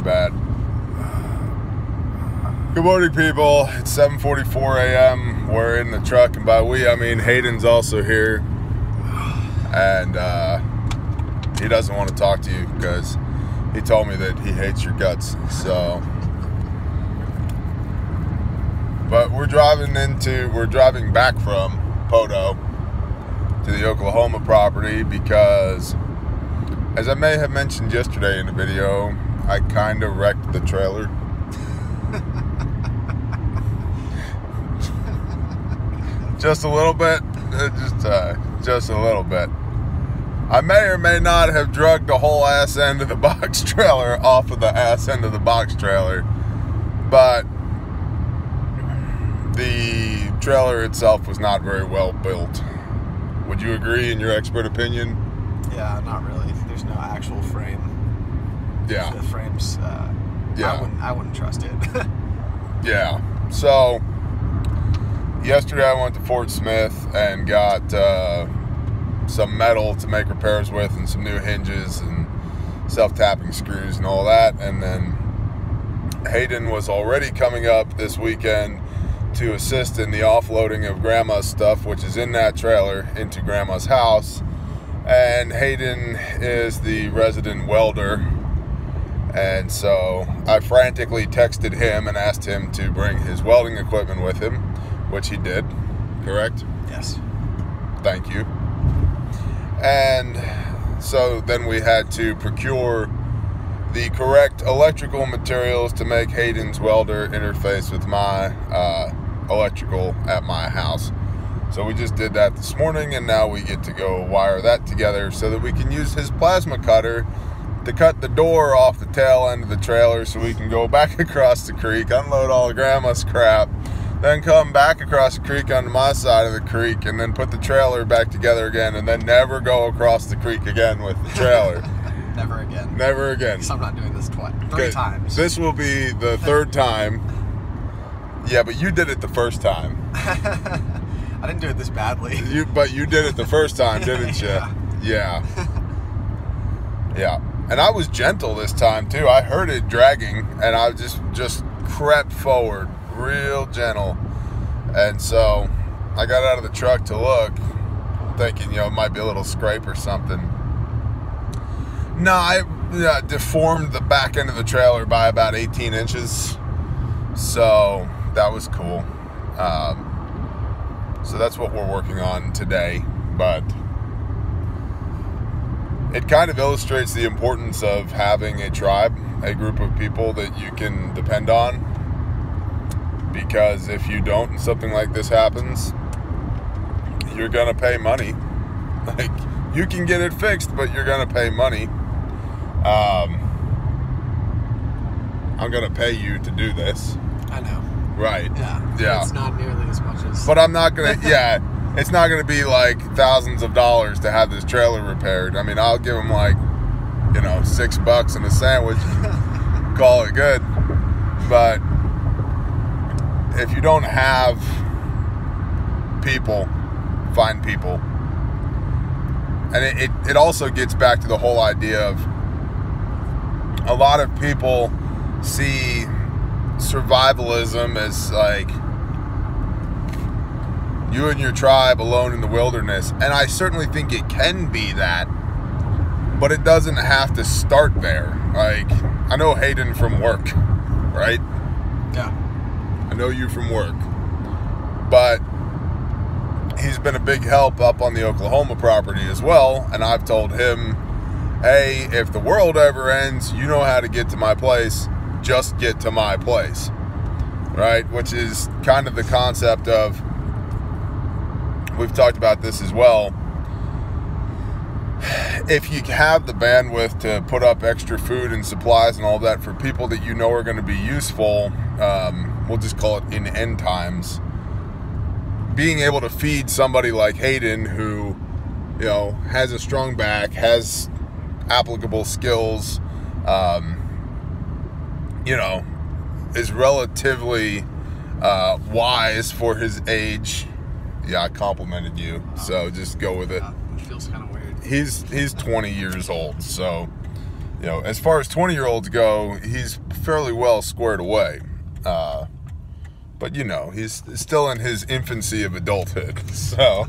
bad. Good morning, people. It's 7:44 a.m. We're in the truck, and by we, I mean Hayden's also here. And he doesn't want to talk to you because he told me that he hates your guts. So, but we're driving back from Poto to the Oklahoma property because, as I may have mentioned yesterday in the video, I kind of wrecked the trailer. Just a little bit, just a little bit. I may or may not have dragged the whole ass end of the box trailer off of the ass end of the box trailer, but the trailer itself was not very well built. Would you agree, in your expert opinion? Yeah, not really. There's no actual frame. Yeah. The frames, yeah. I wouldn't trust it. Yeah. So, yesterday I went to Fort Smith and got some metal to make repairs with and some new hinges and self-tapping screws and all that. And then Hayden was already coming up this weekend to assist in the offloading of Grandma's stuff, which is in that trailer, into Grandma's house. And Hayden is the resident welder. And so I frantically texted him and asked him to bring his welding equipment with him, which he did, correct? Yes. Thank you. And so then we had to procure the correct electrical materials to make Hayden's welder interface with my electrical at my house. So we just did that this morning, and now we get to go wire that together so that we can use his plasma cutter to cut the door off the tail end of the trailer so we can go back across the creek, unload all of Grandma's crap, then come back across the creek onto my side of the creek, and then put the trailer back together again, and then never go across the creek again with the trailer. Never again. Never again. So I'm not doing this three times. This will be the third time. Yeah, but you did it the first time. I didn't do it this badly. But you did it the first time, didn't you? Yeah. Yeah. And I was gentle this time too. I heard it dragging, and I just crept forward real gentle. And so I got out of the truck to look, thinking, it might be a little scrape or something. No, I deformed the back end of the trailer by about 18 inches. So that was cool. So that's what we're working on today. But it kind of illustrates the importance of having a tribe, a group of people that you can depend on. Because if you don't and something like this happens, you're going to pay money. Like, you can get it fixed, but you're going to pay money. I'm going to pay you to do this. I know. Right. Yeah. It's not nearly as much as... But I'm not going to, it's not going to be like thousands of dollars to have this trailer repaired. I mean, I'll give them like, $6 and a sandwich, call it good. But if you don't have people, find people. And it also gets back to the whole idea of a lot of people see survivalism as like you and your tribe alone in the wilderness. And I certainly think it can be that, but it doesn't have to start there. Like, I know Hayden from work, right? Yeah. I know you from work, but he's been a big help up on the Oklahoma property as well. And I've told him, hey, if the world ever ends, you know how to get to my place. Just get to my place, right? Which is kind of the concept of, we've talked about this as well. If you have the bandwidth to put up extra food and supplies and all that for people that you know are going to be useful, we'll just call it in end times, being able to feed somebody like Hayden who, has a strong back, has applicable skills, is relatively wise for his age. Yeah, I complimented you, so just go with it. It feels kind of weird. He's 20 years old, so you know, as far as 20-year-olds go, he's fairly well squared away. But, you know, he's still in his infancy of adulthood. So,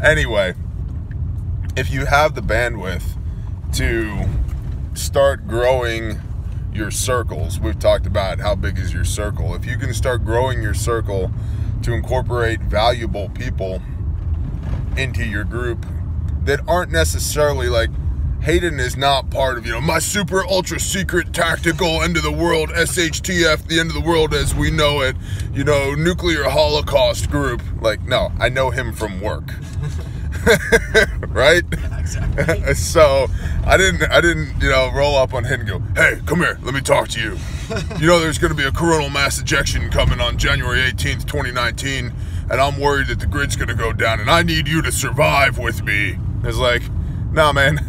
anyway, if you have the bandwidth to start growing your circles, we've talked about how big is your circle. If you can start growing your circle to incorporate valuable people into your group that aren't necessarily like, Hayden is not part of, you know, my super ultra secret tactical end of the world SHTF, the end of the world as we know it, you know, nuclear holocaust group. Like, no, I know him from work. Right? Yeah, exactly. So I didn't, you know, roll up on him and go, hey, come here, let me talk to you. You know, there's going to be a coronal mass ejection coming on January 18th, 2019, and I'm worried that the grid's going to go down, and I need you to survive with me. It's like, nah, man,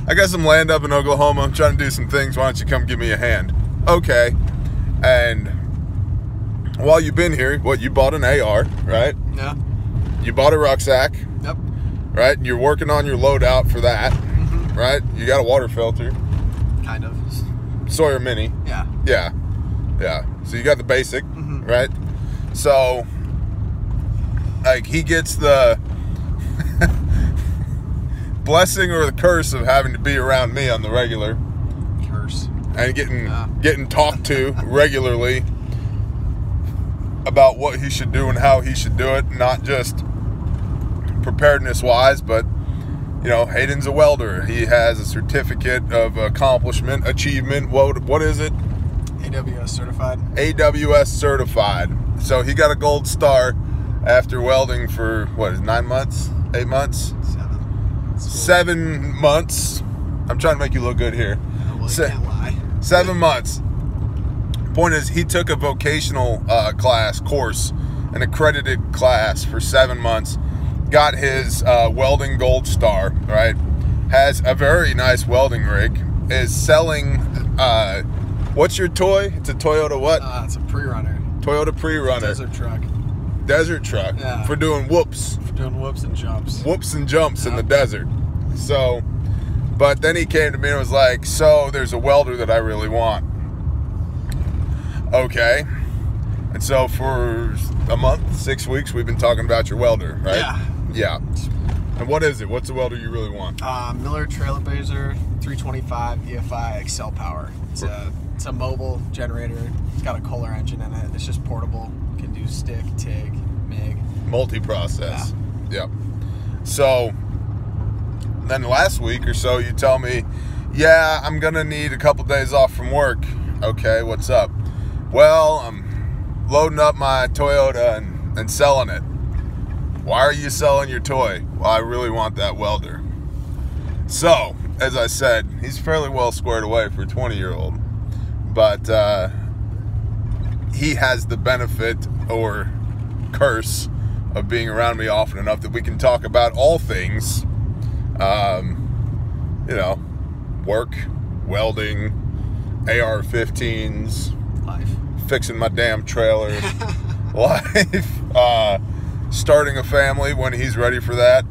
I got some land up in Oklahoma. I'm trying to do some things. Why don't you come give me a hand? Okay. And while you've been here, what, you bought an AR, right? Yeah. You bought a rucksack. Yep. Right? You're working on your loadout for that, right? You got a water filter. Kind of. Sawyer Mini. Yeah. Yeah. Yeah. So you got the basic, right? So, like, he gets the blessing or the curse of having to be around me on the regular. Curse. And getting talked to regularly about what he should do and how he should do it, not just preparedness wise, but, you know, Hayden's a welder. He has a certificate of accomplishment, achievement. What is it? AWS certified. AWS certified. So he got a gold star after welding for, what, 9 months? 8 months? 7 months. I'm trying to make you look good here. Well, you can't lie. 7 months. Point is, he took a vocational course, an accredited class for 7 months. Got his welding gold star, right? Has a very nice welding rig. Is selling, what's your toy? It's a Toyota what? It's a pre-runner. Toyota pre-runner. Desert truck. Desert truck. Yeah. For doing whoops. For doing whoops and jumps. Whoops and jumps in the desert. So, but then he came to me and was like, so there's a welder that I really want. Okay. And so for a month, 6 weeks, we've been talking about your welder, right? Yeah. Yeah. And what is it? What's the welder you really want? Miller Trailblazer 325 EFI Excel Power. It's a mobile generator. It's got a Kohler engine in it. It's just portable. Can do stick, TIG, MIG. Multi-process. Yeah. Yep. So then last week or so, you tell me, yeah, I'm going to need a couple days off from work. Okay, what's up? Well, I'm loading up my Toyota and selling it. Why are you selling your toy? Well, I really want that welder. So, as I said, he's fairly well squared away for a 20-year-old. But he has the benefit or curse of being around me often enough that we can talk about all things, you know, work, welding, AR-15s, Life. Fixing my damn trailer, life, starting a family when he's ready for that,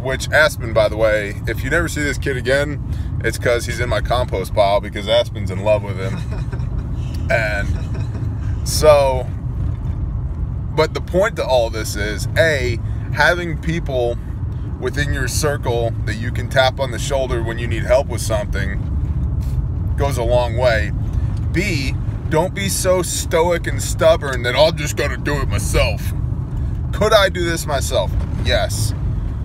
which Aspen, by the way, if you never see this kid again, it's because he's in my compost pile because Aspen's in love with him. And so, but the point to all this is, A, having people within your circle that you can tap on the shoulder when you need help with something goes a long way. B, don't be so stoic and stubborn that I'll just gotta do it myself. Could I do this myself? Yes.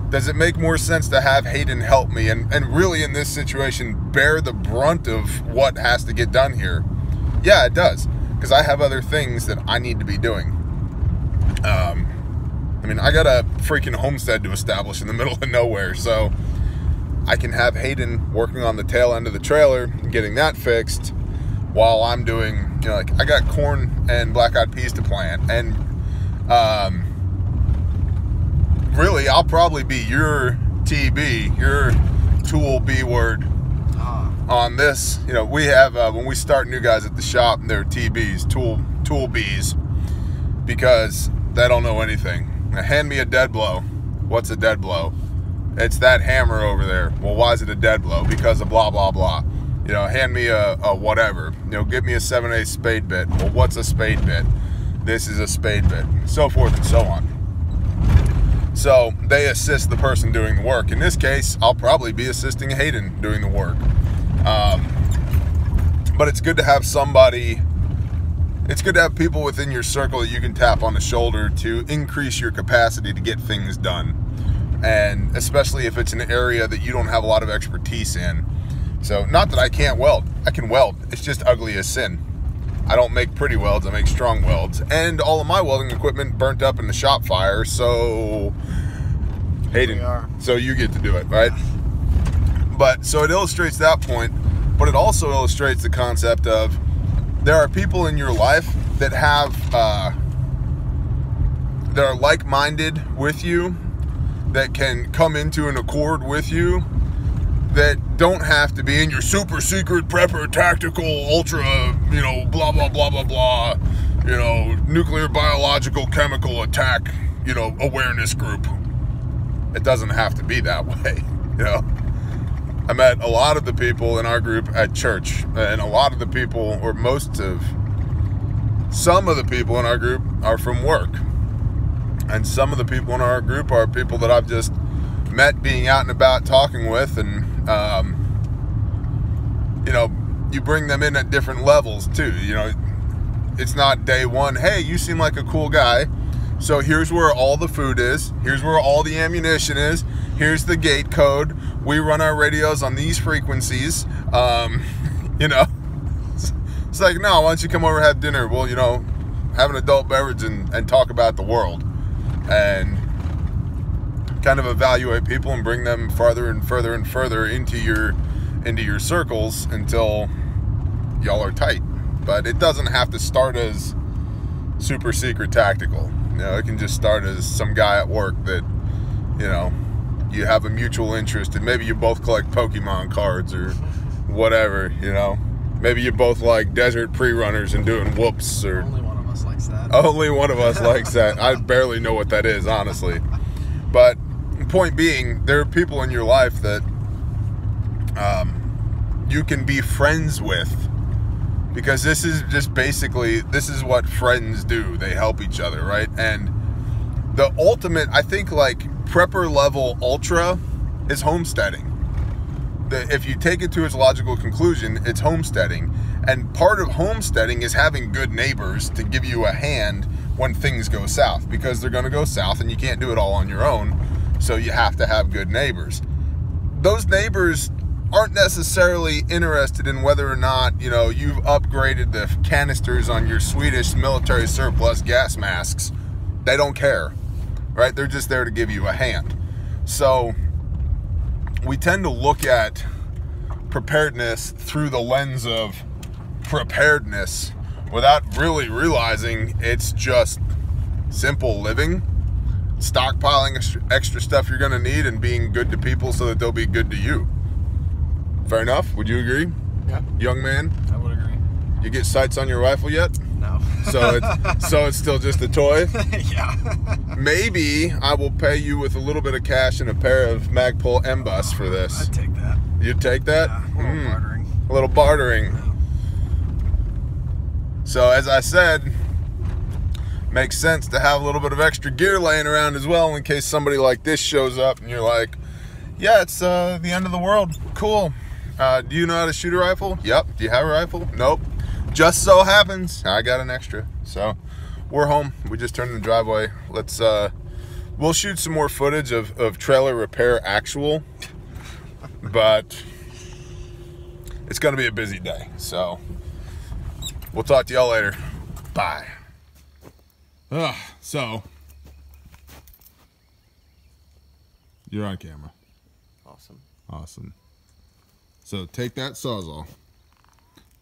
Does it make more sense to have Hayden help me and really in this situation bear the brunt of what has to get done here? Yeah, it does. Because I have other things that I need to be doing. I mean, I got a freaking homestead to establish in the middle of nowhere, so I can have Hayden working on the tail end of the trailer and getting that fixed while I'm doing, you know, like I got corn and black-eyed peas to plant, and really, I'll probably be your TB, your tool B word on this. You know, we have, when we start new guys at the shop, they're TBs, tool Bs, because they don't know anything. Now, hand me a dead blow. What's a dead blow? It's that hammer over there. Well, why is it a dead blow? Because of blah, blah, blah. You know, hand me a whatever. You know, give me a 7/8 spade bit. Well, what's a spade bit? This is a spade bit. So forth and so on. So they assist the person doing the work. In this case, I'll probably be assisting Hayden doing the work. But it's good to have somebody, it's good to have people within your circle that you can tap on the shoulder to increase your capacity to get things done. And especially if it's an area that you don't have a lot of expertise in. So, not that I can't weld. I can weld. It's just ugly as sin. I don't make pretty welds. I make strong welds. And all of my welding equipment burnt up in the shop fire. So, Hayden, so you get to do it, right? But, so it illustrates that point. But it also illustrates the concept of there are people in your life that have, that are like-minded with you, that can come into an accord with you, that don't have to be in your super secret prepper tactical ultra, you know, blah, blah, blah, blah, blah, you know, nuclear, biological, chemical attack, you know, awareness group. It doesn't have to be that way, you know. I met a lot of the people in our group at church, and a lot of the people, or some of the people in our group are from work. And some of the people in our group are people that I've just met being out and about talking with, and you know, you bring them in at different levels too. You know, it's not day one, hey, you seem like a cool guy, so here's where all the food is, here's where all the ammunition is, here's the gate code, we run our radios on these frequencies. You know, it's like, no, why don't you come over and have dinner? Well, you know, have an adult beverage and talk about the world, and kind of evaluate people and bring them farther and further and further into your circles until y'all are tight. But it doesn't have to start as super secret tactical. You know, it can just start as some guy at work that, you know, you have a mutual interest in. Maybe you both collect Pokemon cards or whatever, you know. Maybe you both like desert pre-runners and doing whoops, or only one of us likes that. Only one of us likes that. I barely know what that is, honestly. But point being, there are people in your life that you can be friends with, because this is just basically, this is what friends do. They help each other, right? And the ultimate, I think, like prepper level ultra is homesteading. If you take it to its logical conclusion, it's homesteading. And part of homesteading is having good neighbors to give you a hand when things go south, because they're going to go south and you can't do it all on your own. So you have to have good neighbors. Those neighbors aren't necessarily interested in whether or not, you know, you've upgraded the canisters on your Swedish military surplus gas masks. They don't care, right? They're just there to give you a hand. So we tend to look at preparedness through the lens of preparedness without really realizing it's just simple living, stockpiling extra stuff you're going to need, and being good to people so that they'll be good to you. Fair enough? Would you agree? Yeah. Young man? I would agree. You get sights on your rifle yet? No. So it's still just a toy? Yeah. Maybe I will pay you with a little bit of cash and a pair of Magpul M-Bus for this. I'd take that. You'd take that? Yeah, a little bartering. A little bartering. Yeah. So as I said, makes sense to have a little bit of extra gear laying around as well, in case somebody like this shows up and you're like, yeah, it's the end of the world. Cool. Do you know how to shoot a rifle? Yep. Do you have a rifle? Nope. Just so happens I got an extra. So we're home. We just turned in the driveway. Let's we'll shoot some more footage of trailer repair actual, but it's gonna be a busy day. So we'll talk to y'all later. Bye. So you're on camera. Awesome. So take that Sawzall,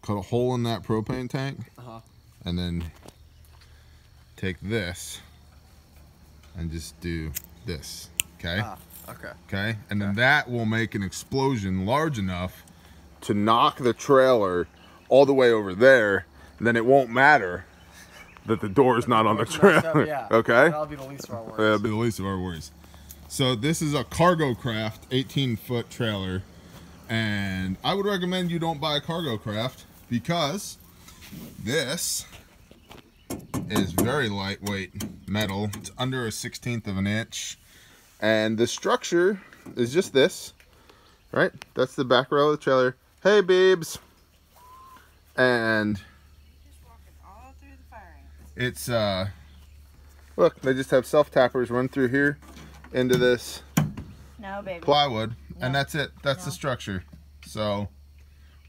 cut a hole in that propane tank, and then take this and just do this, okay? Okay, and then that will make an explosion large enough to knock the trailer all the way over there. Then it won't matter that the door is not on the trailer. Yeah. Okay? That'll be the least of our worries. That'll be the least of our worries. So this is a Cargo Craft 18-foot trailer, and I would recommend you don't buy a Cargo Craft because this is very lightweight metal. It's under a 1/16 of an inch, and the structure is just this, right? That's the back row of the trailer. Hey, babes. And Just walking all through the fire ants. it's look, they just have self tappers run through here into this No, baby. plywood, No. and that's it. That's the structure. So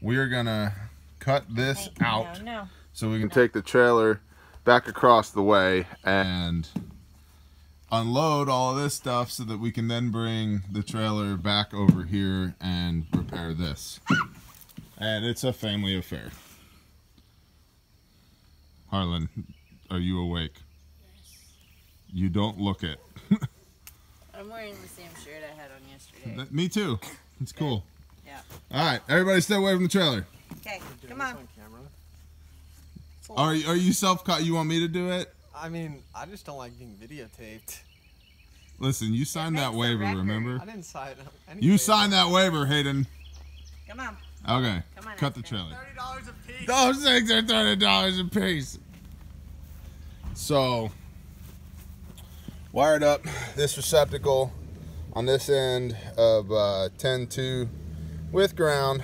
we are gonna cut this out No. so we can take the trailer back across the way and unload all of this stuff so that we can then bring the trailer back over here and repair this. And it's a family affair. Harlan, are you awake? Yes. You don't look it. I'm wearing the same shirt I had on yesterday. Me too. It's cool. Yeah. All right, everybody stay away from the trailer. Okay, come on. Are you self-caught? You want me to do it? I mean, I just don't like being videotaped. Listen, you signed that makes the waiver, record. remember? I didn't sign any You waiver. signed that waiver, Hayden. Come on. Okay, Come on, cut the Ashton. trailer. $30 a piece. Those things are $30 a piece. So, wired up this receptacle on this end of 10-2 with ground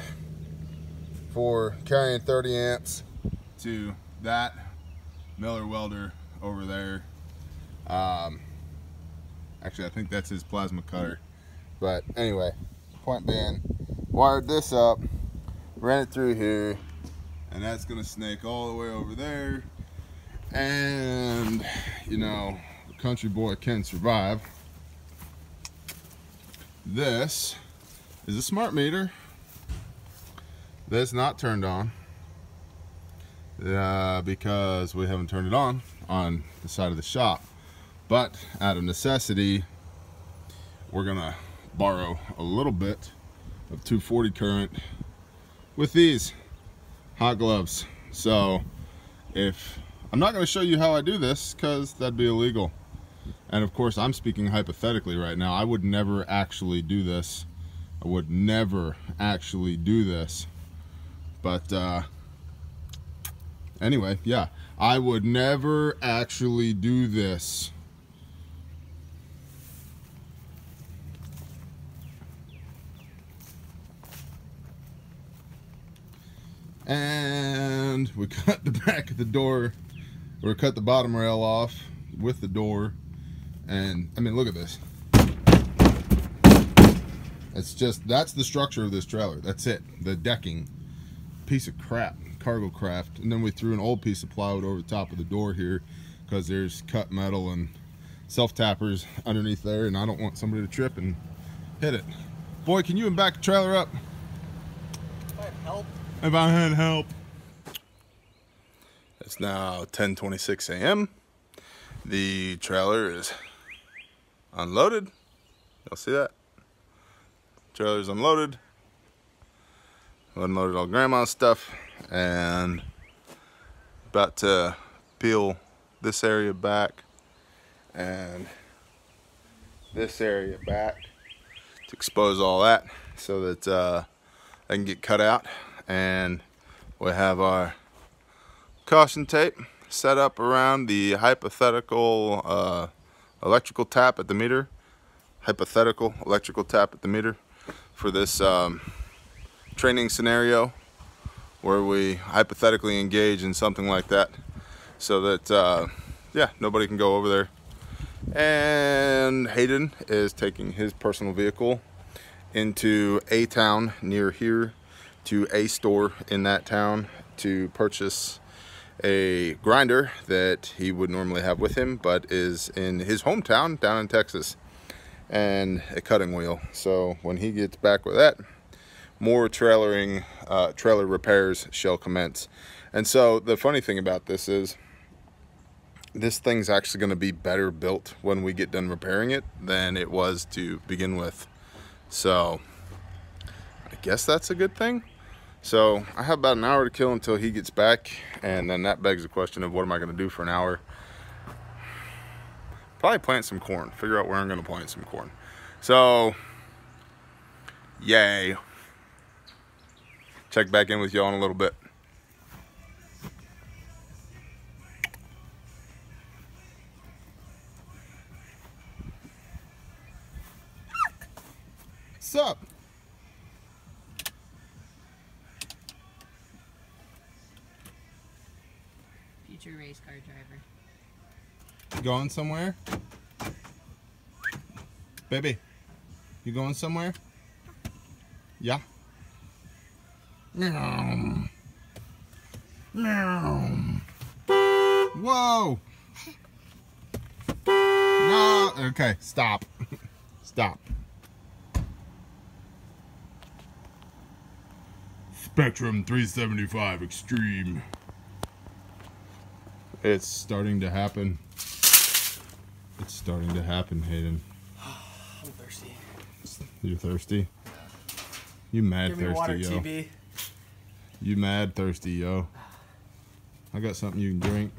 for carrying 30 amps to that Miller welder over there. Actually, I think that's his plasma cutter. But anyway, point being, wired this up, ran it through here, and that's gonna snake all the way over there. And you know, a country boy can survive. This is a smart meter that's not turned on because we haven't turned it on the side of the shop. But out of necessity, we're gonna borrow a little bit of 240 current with these hot gloves. So if I'm not going to show you how I do this because that'd be illegal, and of course I'm speaking hypothetically right now. I would never actually do this. I would never actually do this. But anyway, yeah, I would never actually do this. And we cut the back of the door, or cut the bottom rail off with the door. And I mean, look at this. It's just, that's the structure of this trailer. That's it. The decking, piece of crap, Cargo Craft. And then we threw an old piece of plywood over the top of the door here because there's cut metal and self tappers underneath there, and I don't want somebody to trip and hit it. Boy, can you back the trailer up? If I had help. If I had help. It's now 10:26 a.m. The trailer is unloaded. Y'all see that? Trailer's unloaded. Unloaded all grandma's stuff, and about to peel this area back and this area back to expose all that so that they can get cut out. And we have our caution tape set up around the hypothetical electrical tap at the meter. Hypothetical electrical tap at the meter for this training scenario where we hypothetically engage in something like that, so that yeah, nobody can go over there. And Hayden is taking his personal vehicle into a town near here, to a store in that town, to purchase a grinder that he would normally have with him but is in his hometown down in Texas, and a cutting wheel. So when he gets back with that, more trailer repairs shall commence. And so the funny thing about this is, this thing's actually going to be better built when we get done repairing it than it was to begin with. So I guess that's a good thing. So I have about an hour to kill until he gets back, and then that begs the question of what am I going to do for an hour? Probably plant some corn. Figure out where I'm going to plant some corn. So, yay. Check back in with y'all in a little bit. What's up? Future race car driver. You going somewhere? Baby, you going somewhere? Yeah? Meow. Meow. Whoa! No, okay, stop. Stop. Spectrum 375 Extreme. It's starting to happen. It's starting to happen, Hayden. I'm thirsty. You thirsty? You mad Give me thirsty, water, yo. TB. You mad thirsty, yo. I got something you can drink.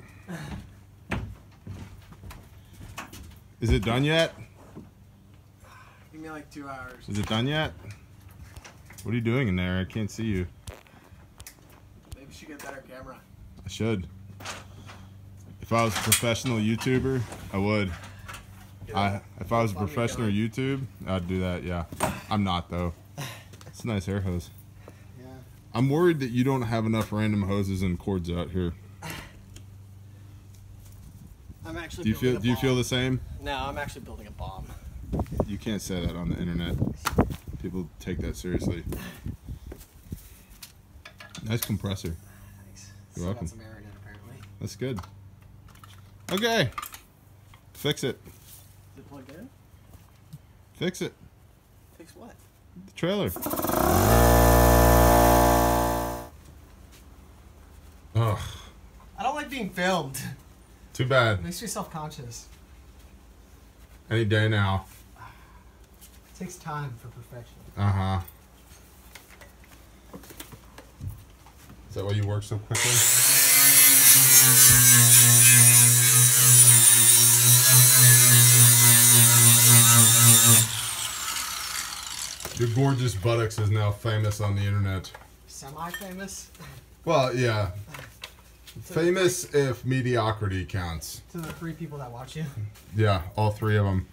Is it done yet? Give me like 2 hours. Is it done yet? What are you doing in there? I can't see you. Maybe we should get a better camera. I should. If I was a professional YouTuber, I would. If I was a professional YouTube, I'd do that, yeah. I'm not, though. It's a nice air hose. Yeah. I'm worried that you don't have enough random hoses and cords out here. I'm actually Do you feel the same? No, I'm actually building a bomb. You can't say that on the internet. People take that seriously. Nice compressor. Thanks. You're welcome. Got some air in it, apparently. That's good. Okay. Fix it. Is it plugged in? Fix it. Fix what? The trailer. Ugh. I don't like being filmed. Too bad. It makes me self-conscious. Any day now. It takes time for perfection. Uh-huh. Is that why you work so quickly? Your gorgeous buttocks is now famous on the internet. Semi-famous? Well, yeah. Famous if mediocrity counts. To the 3 people that watch you. Yeah, all 3 of them.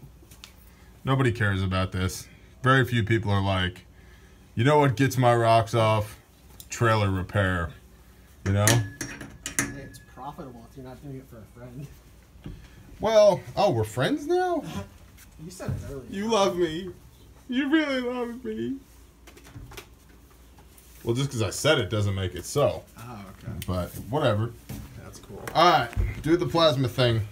Nobody cares about this. Very few people are like, you know what gets my rocks off? Trailer repair. You know? Hey, it's profitable if you're not doing it for a friend. Well, oh, we're friends now? You said it earlier. You love me. You really love me. Well, just because I said it doesn't make it so. Oh, okay. But whatever. That's cool. Alright, do the plasma thing.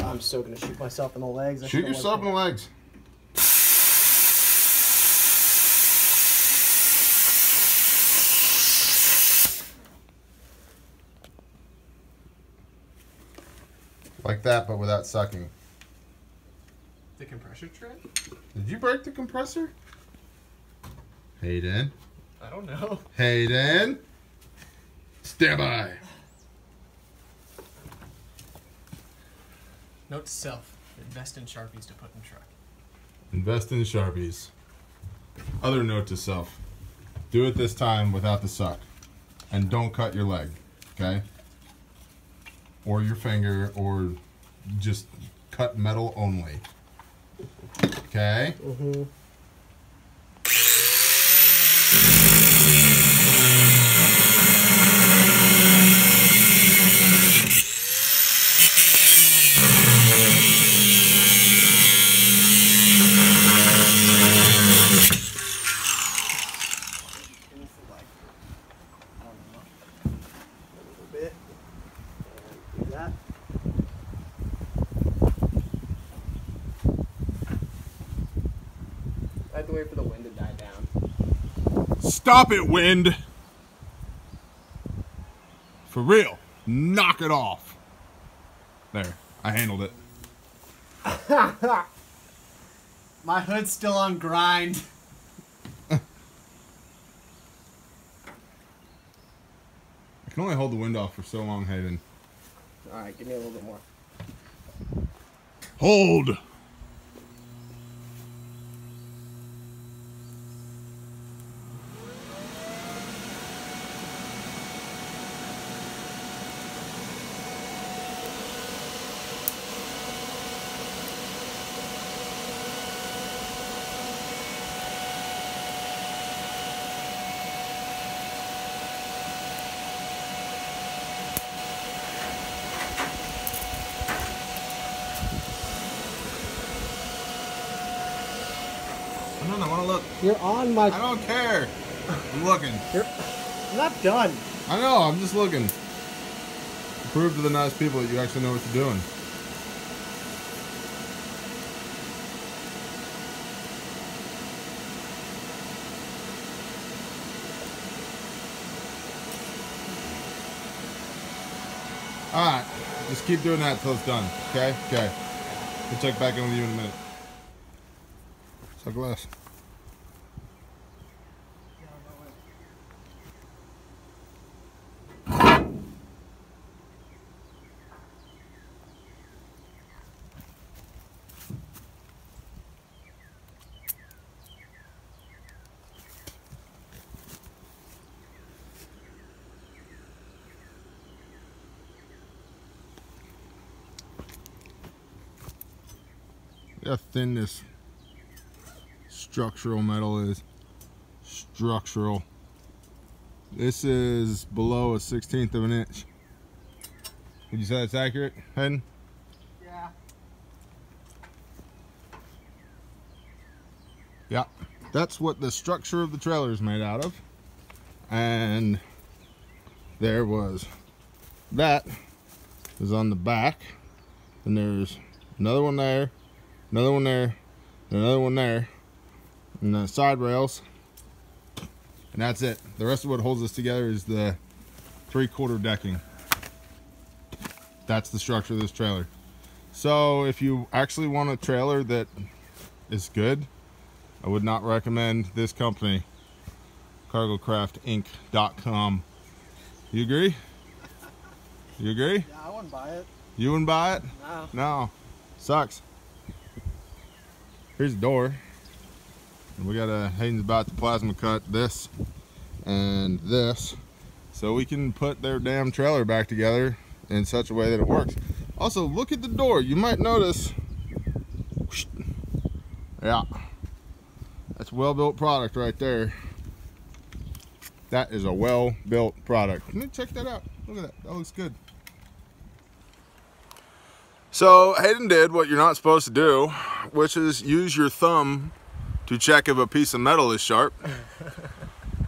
I'm so gonna shoot myself in the legs. Shoot yourself in the legs. Like that, but without sucking. The compressor tray? Did you break the compressor? Hayden. I don't know. Hayden. Stand by. Note to self: invest in Sharpies to put in truck. Invest in Sharpies. Other note to self: do it this time without the suck, and don't cut your leg, okay? Or your finger, or just cut metal only. Okay? Mm-hmm. I have to wait for the wind to die down. Stop it, wind! For real. Knock it off. There. I handled it. My hood's still on grind. I can only hold the wind off for so long, Hayden. Alright, give me a little bit more. Hold! want to look. You're on my... I don't care. I'm looking. I'm not done. I know, I'm just looking. Prove to the nice people that you actually know what you're doing. Alright, just keep doing that until it's done. Okay? Okay. We'll check back in with you in a minute. Suck less. Look how thin this structural metal is. Structural. This is below a 1/16 of an inch. Would you say that's accurate, Hayden? Yeah. Yeah. That's what the structure of the trailer is made out of. And there was that is on the back. And there's another one there, another one there, and another one there, and the side rails, and that's it. The rest of what holds us together is the 3/4 decking. That's the structure of this trailer. So if you actually want a trailer that is good, I would not recommend this company, cargocraftinc.com. You agree? You agree? Yeah, I wouldn't buy it. You wouldn't buy it? No. No. Sucks. Here's the door. And we got Hayden's about to plasma cut this and this so we can put their damn trailer back together in such a way that it works. Also, look at the door. You might notice. Yeah. That's a well-built product right there. That is a well-built product. Let me check that out. Look at that. That looks good. So Hayden did what you're not supposed to do, which is use your thumb to check if a piece of metal is sharp.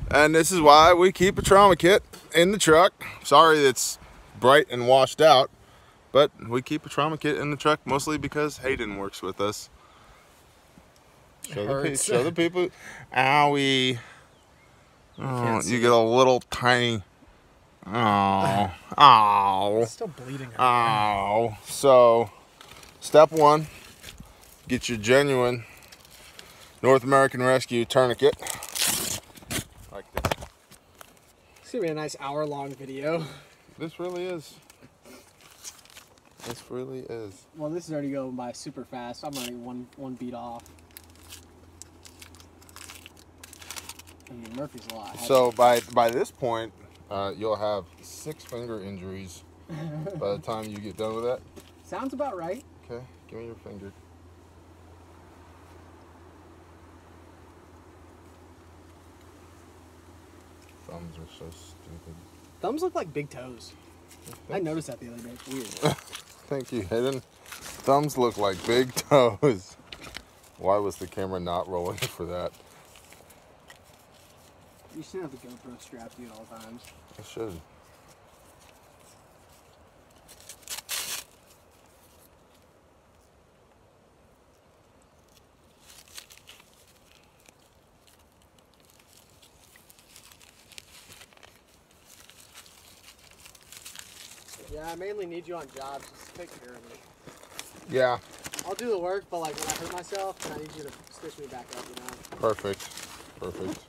And this is why we keep a trauma kit in the truck. Sorry it's bright and washed out, but we keep a trauma kit in the truck mostly because Hayden works with us. Show the people. Owie. Oh, you get a little tiny. Oh. Oh. It's still bleeding. Oh. So, step one, get your genuine North American Rescue tourniquet. Like this. It's gonna be a nice hour-long video. This really is. This really is. Well, this is already going by super fast. I'm already one beat off. I mean, Murphy's a lot. So by this point, you'll have 6 finger injuries by the time you get done with that. Sounds about right. Okay, give me your finger. Thumbs are so stupid. Thumbs look like big toes. I noticed that the other day. It's weird. Thank you, Hayden. Thumbs look like big toes. Why was the camera not rolling for that? You should have the GoPro strapped to you at all times. I should. Yeah, I mainly need you on jobs. Just take care of me. Yeah. I'll do the work, but like when I hurt myself, then I need you to stitch me back up, you know? Perfect. Perfect.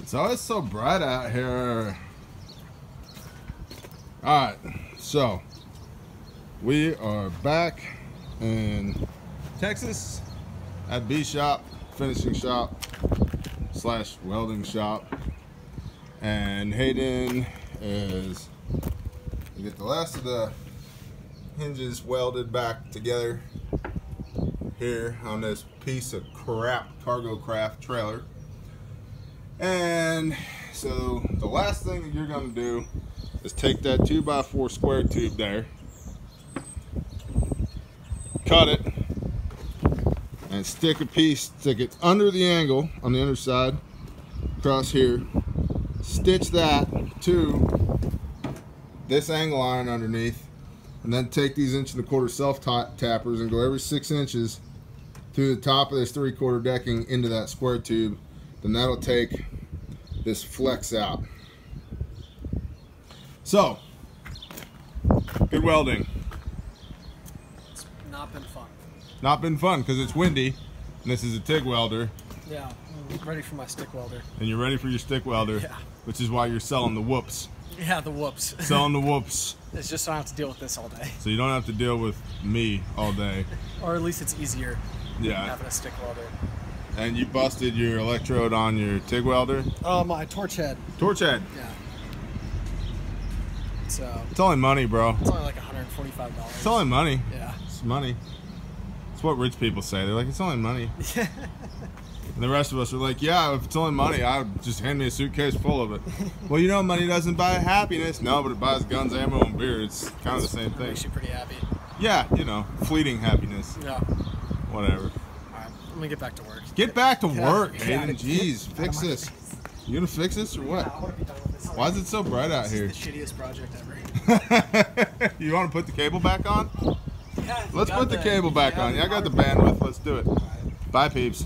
It's always so bright out here. Alright, so we are back in Texas at B Shop, finishing shop / welding shop, and Hayden is you get the last of the hinges welded back together here on this piece of crap cargo craft trailer. And so the last thing that you're going to do is take that 2x4 square tube there, cut it, and stick it under the angle on the underside across here, stitch that to this angle iron underneath, and then take these 1 1/4 self tappers and go every 6 inches through the top of this 3/4 decking into that square tube. Then that'll take this flex out. So, good welding. It's not been fun. Not been fun because it's windy, and this is a TIG welder. Yeah, I'm ready for my stick welder. And you're ready for your stick welder, Yeah. which is why you're selling the whoops. Yeah, the whoops. Selling the whoops. It's just so I don't have to deal with this all day. So you don't have to deal with me all day. Or at least it's easier Yeah. having a stick welder. And you busted your electrode on your TIG welder? Oh, my torch head. Torch head. Yeah. So, It's only money, bro. it's only like $145. It's only money. Yeah. It's money. It's what rich people say. They're like, it's only money. And the rest of us are like, yeah, if it's only money, I would just hand me a suitcase full of it. Well, you know, money doesn't buy happiness. No, but it buys guns, ammo, and beer. It's kind of the same It thing. makes you pretty happy. Yeah, you know, fleeting happiness. Yeah. Whatever. Alright, let me get back to work. Get back to work, Get Hayden. out of- Jeez, get fix out of my this. face. You gonna fix this or Yeah, I what? want to be done with this. Why is it so bright out This here? is the shittiest project ever. You want to put the cable back on? Yeah, Let's put the cable back on. Yeah, I got the bandwidth. Let's do it. Bye, peeps.